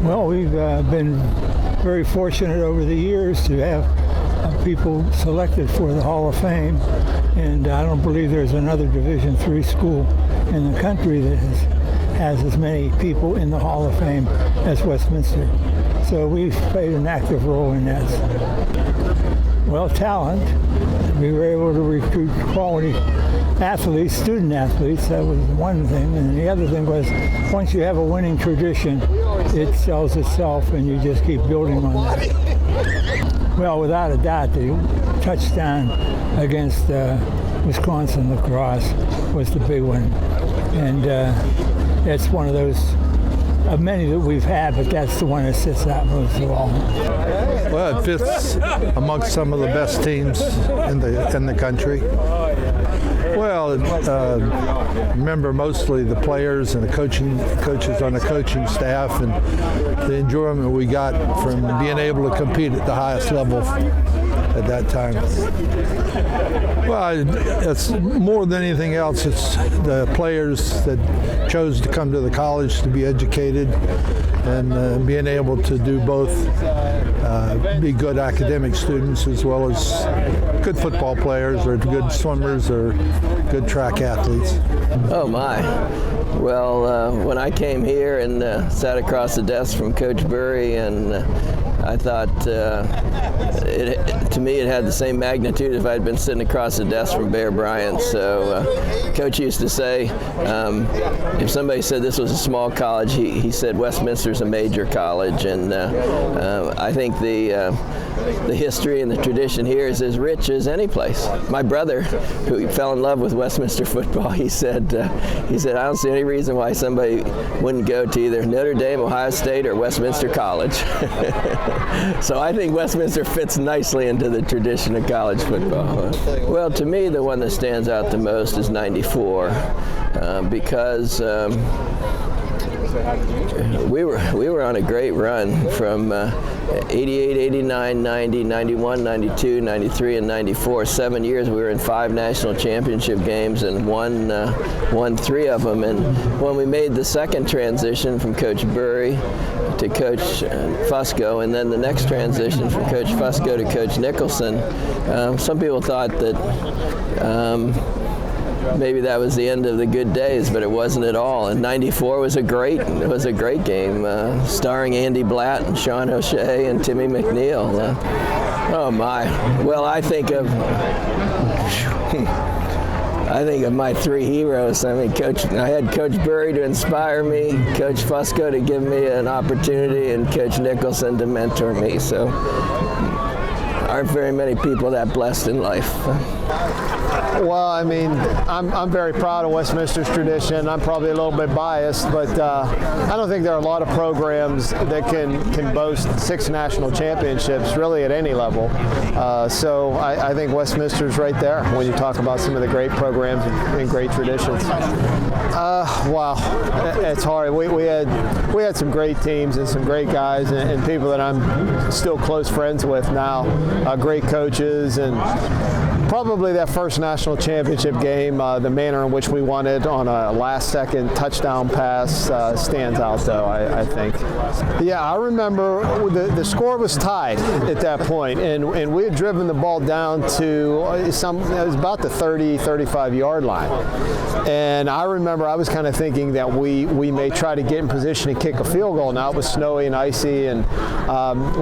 Well, we've been very fortunate over the years to have people selected for the Hall of Fame, and I don't believe there's another Division III school in the country that has as many people in the Hall of Fame as Westminster. So we've played an active role in that. Well, talent. We were able to recruit quality athletes, student athletes. That was one thing. And the other thing was, once you have a winning tradition, it sells itself and you just keep building on that. Well, without a doubt, the touchdown against Wisconsin lacrosse was the big one. And it's one of those of many that we've had, but that's the one that sits out most of all. Well, it fits amongst some of the best teams in the country. Well, remember mostly the players and the coaches on the coaching staff, and the enjoyment we got from being able to compete at the highest level at that time. Well, it's more than anything else, it's the players that chose to come to the college to be educated and being able to do both, be good academic students as well as good football players or good swimmers or good track athletes. Oh my. Well, when I came here and sat across the desk from Coach Burry, and I thought, to me, it had the same magnitude if I'd been sitting across the desk from Bear Bryant. So Coach used to say, if somebody said this was a small college, he said Westminster's a major college. And I think the history and the tradition here is as rich as any place. My brother, who fell in love with Westminster football, he said, I don't see any reason why somebody wouldn't go to either Notre Dame, Ohio State, or Westminster College. So I think Westminster fits nicely into the tradition of college football. Well, to me, the one that stands out the most is '94, because we were on a great run from 88, 89, 90, 91, 92, 93, and 94. 7 years we were in 5 national championship games and won 3 of them. And when we made the second transition from Coach Burry to Coach Fusco, and then the next transition from Coach Fusco to Coach Nicholson, some people thought that maybe that was the end of the good days, but it wasn't at all. And '94 was a great game, starring Andy Blatt and Sean O'Shea and Timmy McNeil. Oh my! Well, I think of my 3 heroes. I mean, I had Coach Burry to inspire me, Coach Fusco to give me an opportunity, and Coach Nicholson to mentor me. So, aren't very many people that blessed in life. Well, I mean, I'm very proud of Westminster's tradition. I'm probably a little bit biased, but I don't think there are a lot of programs that can boast 6 national championships really at any level. So I think Westminster's right there when you talk about some of the great programs and great traditions. Wow, it's hard. We had some great teams and some great guys and people that I'm still close friends with now, great coaches, and probably that first national championship game, the manner in which we won it on a last-second touchdown pass stands out, though, I think. Yeah, I remember the score was tied at that point, and we had driven the ball down to it was about the 35-yard line. And I remember I was kind of thinking that we may try to get in position to kick a field goal. Now it was snowy and icy, and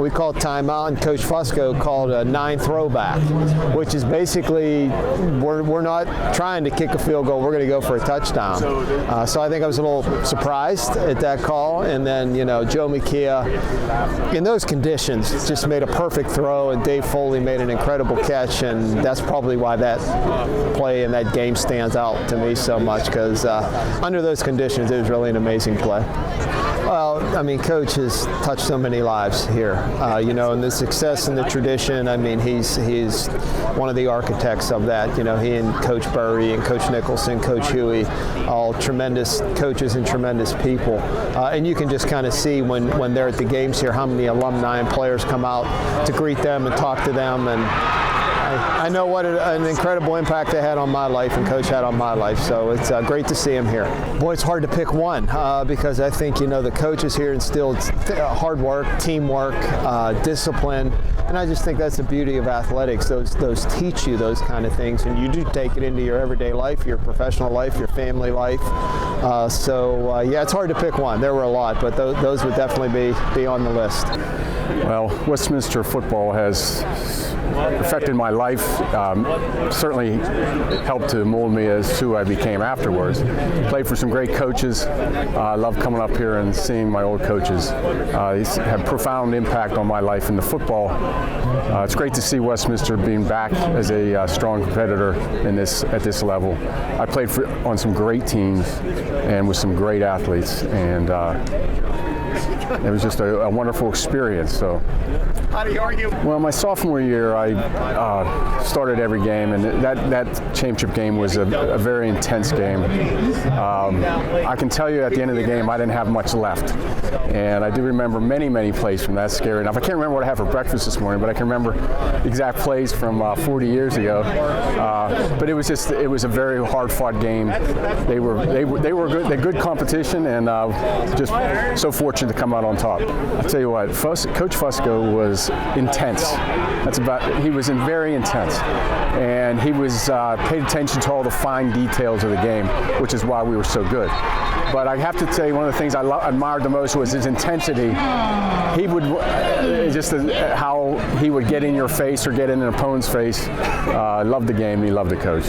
we called timeout, and Coach Fusco called a 9 throwback, which is basically we're not trying to kick a field goal. We're going to go for a touchdown. So I think I was a little surprised at that call. And then, Joe McKeah, in those conditions, just made a perfect throw, and Dave Foley made an incredible catch. And that's probably why that play and that game stands out to me so much, because under those conditions, it was really an amazing play. Well, I mean, Coach has touched so many lives here, and the success and the tradition. I mean, he's one of the architects of that. He and Coach Burry and Coach Nicholson, Coach Huey, all tremendous coaches and tremendous people. And you can just kind of see when they're at the games here how many alumni and players come out to greet them and talk to them. And I know what an incredible impact they had on my life and Coach had on my life, so it's great to see him here. Boy, it's hard to pick one because I think, the coaches here instilled hard work, teamwork, discipline, and I just think that's the beauty of athletics. Those teach you those kind of things, and you do take it into your everyday life, your professional life, your family life. Yeah, it's hard to pick one. There were a lot, but those would definitely be on the list. Well, Westminster Football has affected my life, certainly helped to mold me as who I became afterwards. Played for some great coaches. I love coming up here and seeing my old coaches. These have profound impact on my life in the football. It's great to see Westminster being back as a strong competitor at this level. I played on some great teams and with some great athletes, and it was just a wonderful experience. So, how do you argue? Well, my sophomore year, I started every game, and that championship game was a very intense game. I can tell you at the end of the game, I didn't have much left. And I do remember many plays from that scary enough. I can't remember what I had for breakfast this morning, but I can remember exact plays from 40 years ago. But it was a very hard-fought game. They were good. They're good competition, and just so fortunate to come out on top. I'll tell you what, Coach Fusco was intense. He was very intense, and he was paid attention to all the fine details of the game, which is why we were so good. But I have to tell you, one of the things I admired the most was his intensity. He would how he would get in your face or get in an opponent's face. Loved the game. He loved the coach.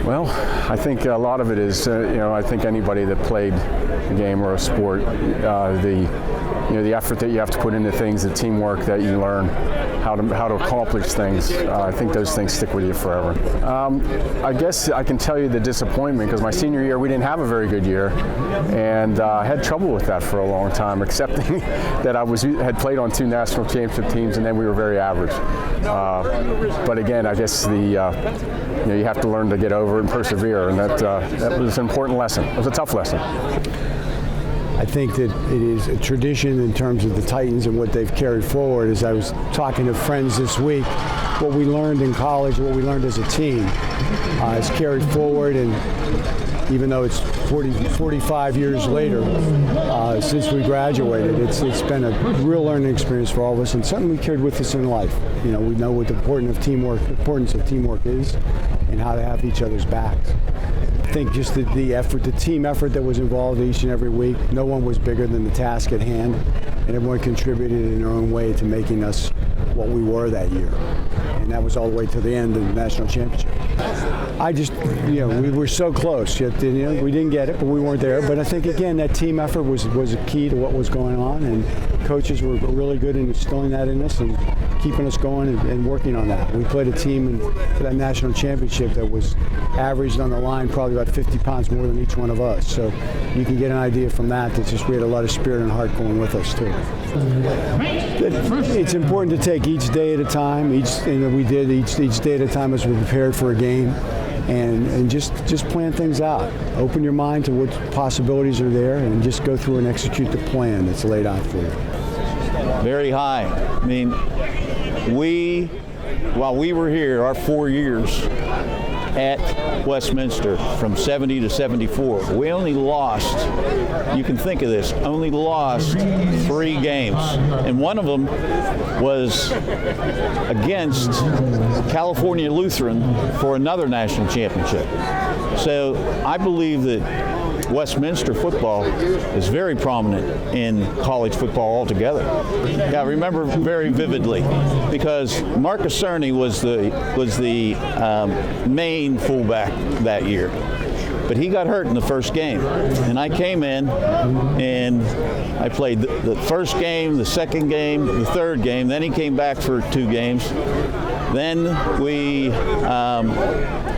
Well, I think a lot of it is, I think anybody that played a game or a sport, the effort that you have to put into things, the teamwork that you learn, how to accomplish things. I think those things stick with you forever. I guess I can tell you the disappointment, because my senior year we didn't have a very good year, and I had trouble with that for a long time, accepting that I had played on 2 national championship teams, and then we were very average. But again, I guess you have to learn to get over it and persevere, and that was an important lesson. It was a tough lesson. I think that it is a tradition in terms of the Titans and what they've carried forward. As I was talking to friends this week, what we learned in college, what we learned as a team, is carried forward, and even though it's 45 years later since we graduated, it's been a real learning experience for all of us, and something we carried with us in life. We know what the importance of teamwork is, and how to have each other's backs. I think just the effort, the team effort that was involved each and every week, no one was bigger than the task at hand, and everyone contributed in their own way to making us what we were that year. And that was all the way to the end of the national championship. We were so close, yet we didn't get it, but we weren't there. But I think, again, that team effort was a key to what was going on, and coaches were really good in instilling that in us and keeping us going and working on that. We played a team for that national championship that was averaged on the line probably about 50 pounds more than each one of us. So you can get an idea from that we had a lot of spirit and heart going with us too. It's important to take each day at a time. Each day at a time as we prepared for a game, and just plan things out. Open your mind to what possibilities are there, and just go through and execute the plan that's laid out for you. Very high. I mean, while we were here, our 4 years at Westminster from 70 to 74, we only lost, you can think of this, only lost 3 games. And one of them was against California Lutheran for another national championship. So I believe that Westminster football is very prominent in college football altogether. Yeah, I remember very vividly because Marcus Cerny was the main fullback that year. But he got hurt in the first game, and I came in and I played the first game, the second game, the third game. Then he came back for 2 games. Then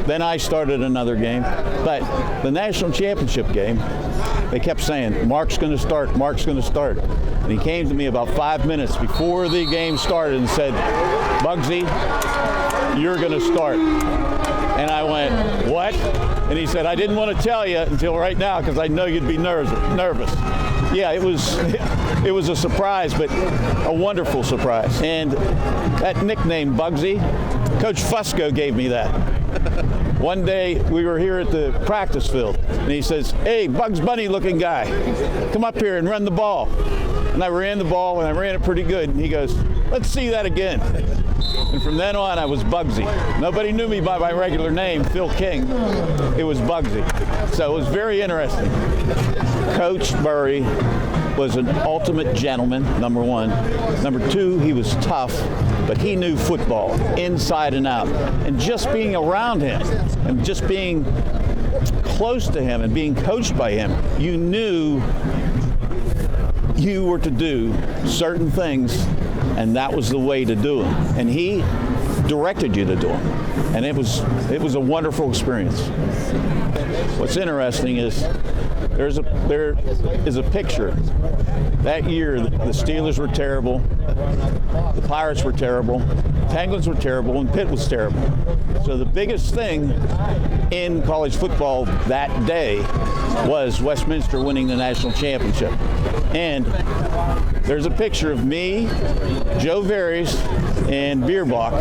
then I started another game. But the national championship game, they kept saying, Mark's going to start, Mark's going to start. And he came to me about 5 minutes before the game started and said, Bugsy, you're going to start. And I went, what? And he said, I didn't want to tell you until right now because I know you'd be nervous. Yeah, it was a surprise, but a wonderful surprise. And that nickname, Bugsy, Coach Fusco gave me that. One day we were here at the practice field, and he says, "Hey, Bugs Bunny looking guy, come up here and run the ball." And I ran the ball, and I ran it pretty good. And he goes, "Let's see that again." And from then on, I was Bugsy. Nobody knew me by my regular name, Phil King. It was Bugsy. So it was very interesting. Coach Murray was an ultimate gentleman, number one. Number two, he was tough, but he knew football inside and out. And just being around him and just being close to him and being coached by him, you knew you were to do certain things, and that was the way to do them. And he directed you to do them. And it was a wonderful experience. What's interesting is there is a picture. That year, the Steelers were terrible, the Pirates were terrible, Penguins were terrible, and Pitt was terrible. So the biggest thing in college football that day was Westminster winning the national championship. And there's a picture of me, Joe Varys, and Bierbach,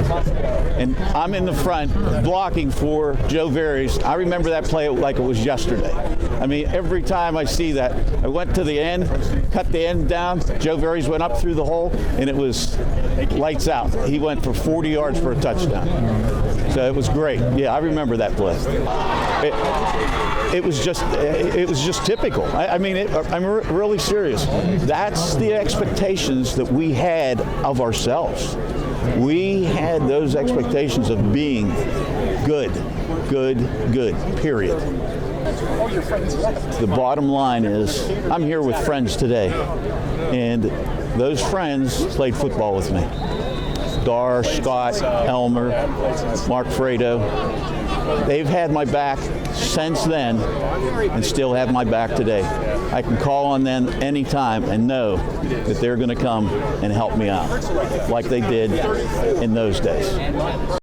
and I'm in the front blocking for Joe Varys. I remember that play like it was yesterday. I mean, every time I see that, I went to the end, cut the end down, Joe Varys went up through the hole, and it was lights out. He went for 40 yards for a touchdown. So it was great. Yeah, I remember that play. It was just typical. I'm really serious. That's the expectations that we had of ourselves. We had those expectations of being good, period. The bottom line is, I'm here with friends today, and those friends played football with me. Dar, Scott, Elmer, Mark Fredo. They've had my back since then and still have my back today. I can call on them anytime and know that they're going to come and help me out like they did in those days.